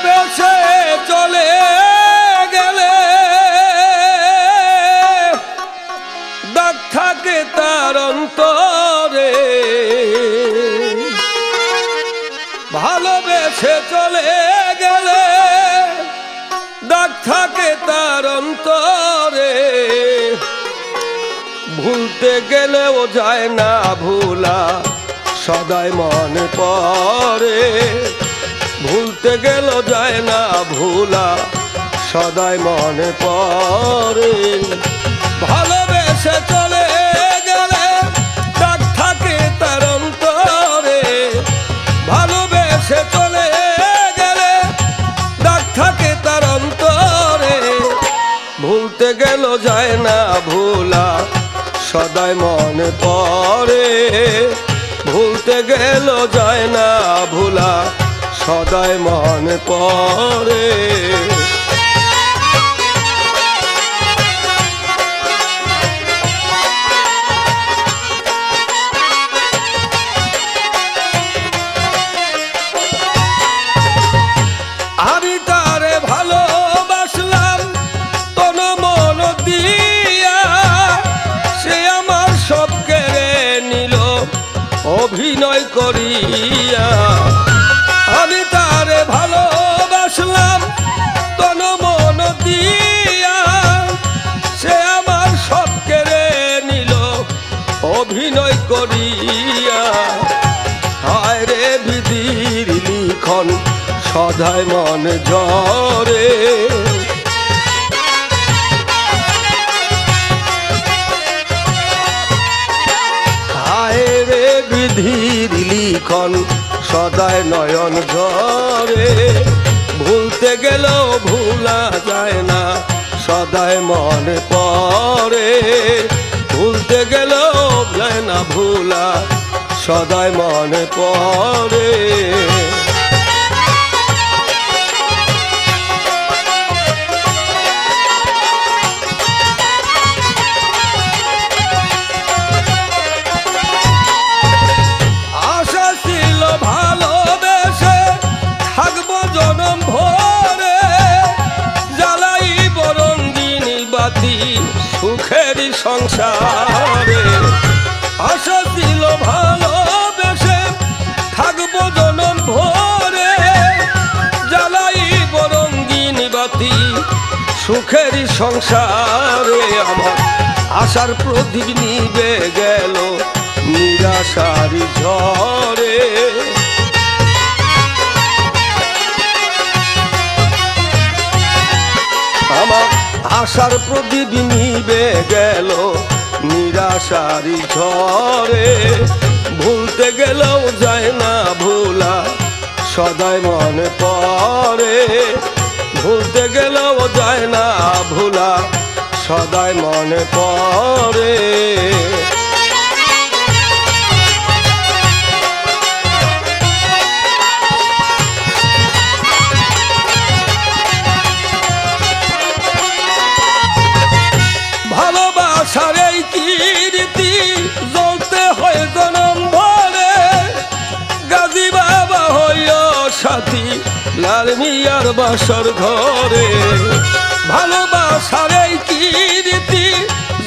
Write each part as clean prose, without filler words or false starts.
ভালোবেসে চলে গেলে দাগ থাকে তার অন্তরে, ভালোবেসে চলে গেলে দাগ থাকে তার অন্তরে, ভুলতে গেলেও যায় না ভোলা সদাই মনে পড়ে, ভুলতে গেলেও যায় না ভোলা সদাই মনে পড়ে। ভালোবেসে চলে গেলে দাগ থাকে তার অন্তরে, ভালোবেসে চলে গেলে দাগ থাকে তার অন্তরে, ভুলতে গেলেও যায় না ভোলা সদাই মনে পড়ে, ভুলতে গেলেও যায় না ভোলা সদাই মনে পড়ে। আমি তারে ভালোবাসলাম তন মন দিয়া, সে আমার সব কেড়ে নিল অভিনয় করিয়া। আমি তারে ভালোবাসলাম তন মন দিয়া, সে আমার সব কেড়ে নিল অভিনয় করিয়া। হায় রে বিধির লিখন সদাই মন ঝরে, হায় রে বিধির লিখন সদাই নয়ন ঝরে, ভুলতে গেলেও ভুলা যায় না সদাই মনে পড়ে, ভুলতে গেলেও যায় না ভোলা সদাই মনে পড়ে। সুখেরই সংসারে আশা ছিল ভালোবেসে থাকবো জনম ভরে, জ্বালাইব রঙিন বাতি সুখেরই সংসারে। আমার আশার প্রদীপ নিবে গেল নিরাশারি ঝরে, আমার আশার প্রদীপ নিবে গেল নিরাশারি ঝরে, ভুলতে গেলেও যায় না ভোলা সদাই মনে পড়ে, ভুলতে গেলেও যায় না ভোলা সদাই মনে পড়ে। ভালোবাসার এই কীর্তি জ্বলতে হয় জনম ভরে, গাজী বাবা হইল সাথী লাল মিয়ার বাসর ঘরে। ভালোবাসার এই কীর্তি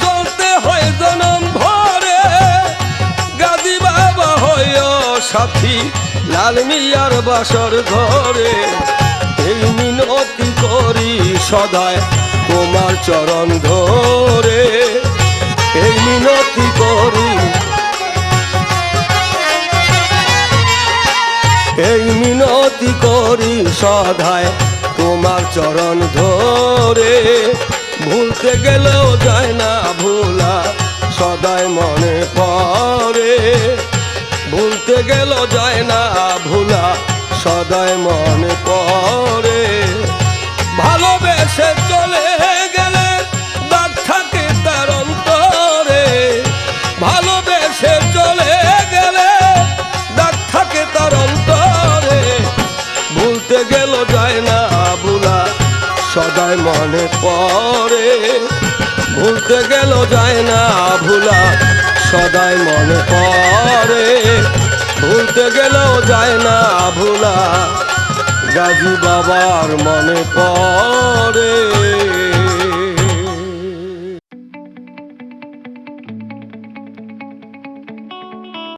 জ্বলতে হয় জনম ভরে, গাজী বাবা হইল সাথী লাল মিয়ার বাসর ঘরে। এই মিনতি করি সদাই তোমার চরণ ধরে, এই মিনতি করি, এই মিনতি করি সদাই তোমার চরণ ধরে, ভুলতে গেলেও যায় না ভোলা সদাই মনে পড়ে, ভুলতে গেলেও যায় না ভোলা সদাই মনে পড়ে। ভালোবেসে চলে গেলে দাগ থাকে তার অন্তরে, ভালোবেসে চলে গেলে দাগ থাকে তার অন্তরে, ভুলতে গেলেও যায় না ভোলা সদাই মনে পড়ে, ভুলতে গেলেও যায় না ভোলা সদাই মনে পড়ে, ভুলতে গেলেও যায় না ভোলা গাজী বাবার মনে পড়ে।